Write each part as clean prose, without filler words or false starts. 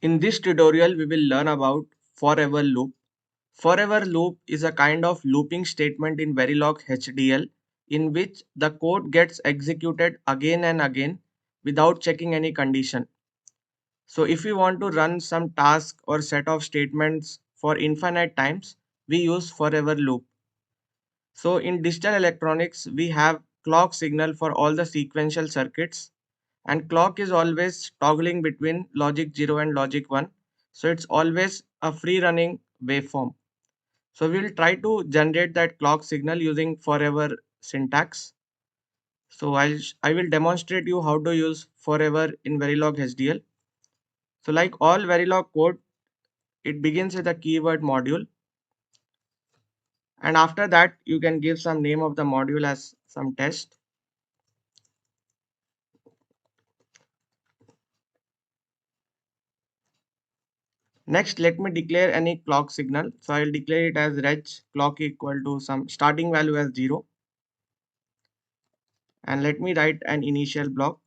In this tutorial, we will learn about forever loop. Forever loop is a kind of looping statement in Verilog HDL in which the code gets executed again and again without checking any condition. So if we want to run some task or set of statements for infinite times, we use forever loop. So in digital electronics, we have clock signal for all the sequential circuits, and clock is always toggling between logic 0 and logic 1. So it's always a free running waveform. So we'll try to generate that clock signal using forever syntax. So I will demonstrate you how to use forever in Verilog HDL. So like all Verilog code, it begins with a keyword module, and after that you can give some name of the module as some test. Next, let me declare any clock signal. So I'll declare it as reg clock equal to some starting value as 0, and let me write an initial block.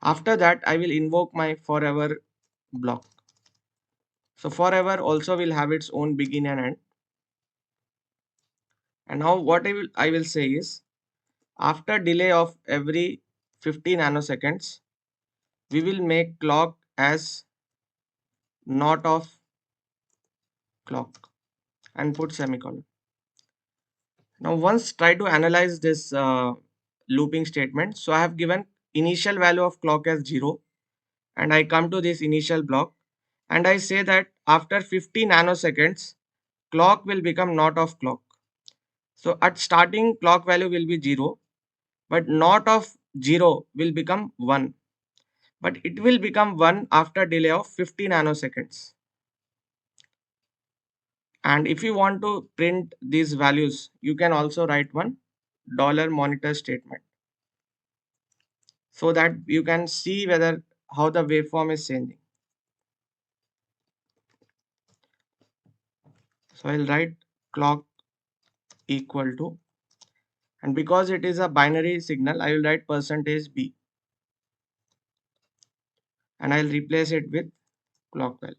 After that, I will invoke my forever block. So forever also will have its own begin and end. And now what I will say is, after delay of every 50 nanoseconds, we will make clock as not of clock and put semicolon. Now once try to analyze this looping statement. So I have given initial value of clock as 0, and I come to this initial block and I say that after 50 nanoseconds, clock will become not of clock. So at starting clock value will be 0, but not of 0 will become 1. But it will become 1 after delay of 50 nanoseconds. And if you want to print these values, you can also write one dollar monitor statement so that you can see whether how the waveform is changing. So I'll write clock equal to, and because it is a binary signal, I will write percentage %b, and I'll replace it with clock value.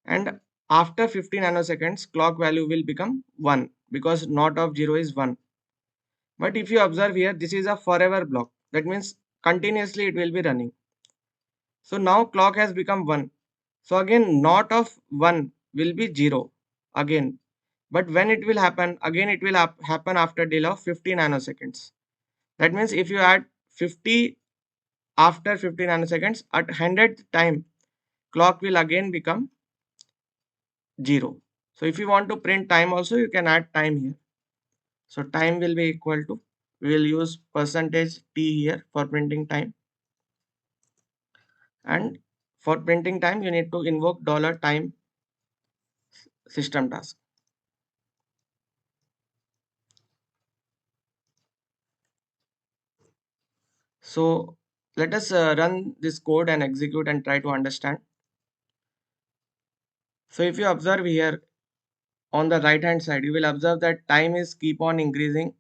And after 50 nanoseconds, clock value will become 1 because not of 0 is 1. But if you observe here, this is a forever block. That means continuously it will be running. So now clock has become 1. So again, not of 1 will be 0 again. But when it will happen, again it will happen after delay of 50 nanoseconds. That means if you add 50 after 50 nanoseconds, at 100th time, clock will again become 0. So if you want to print time also, you can add time here. So time will be equal to, we will use percentage %t here for printing time. And for printing time, you need to invoke $time system task. So let us run this code and execute and try to understand. So if you observe here on the right hand side, you will observe that time is keep on increasing.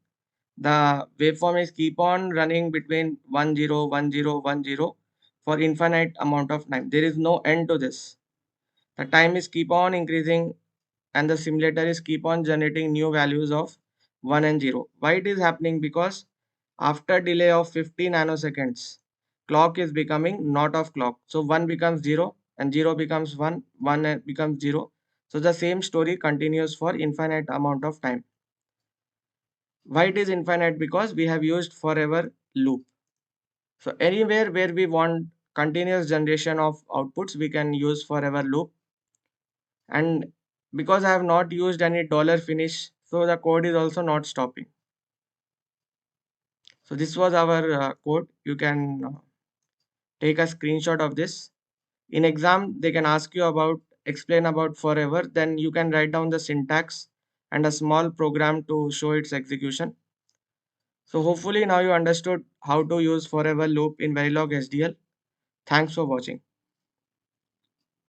The waveform is keep on running between 1 0 1 0 1 0 for infinite amount of time. There is no end to this. The time is keep on increasing, and the simulator is keep on generating new values of 1 and 0. Why it is happening? Because after delay of 50 nanoseconds, clock is becoming not of clock. So 1 becomes 0 and 0 becomes 1, 1 becomes 0. So the same story continues for infinite amount of time. Why it is infinite? Because we have used forever loop. So anywhere where we want continuous generation of outputs, we can use forever loop. And because I have not used any dollar finish, so the code is also not stopping. So this was our code. You can take a screenshot of this. In exam, they can ask you about explain about forever. Then you can write down the syntax and a small program to show its execution. So hopefully now you understood how to use forever loop in Verilog HDL. Thanks for watching.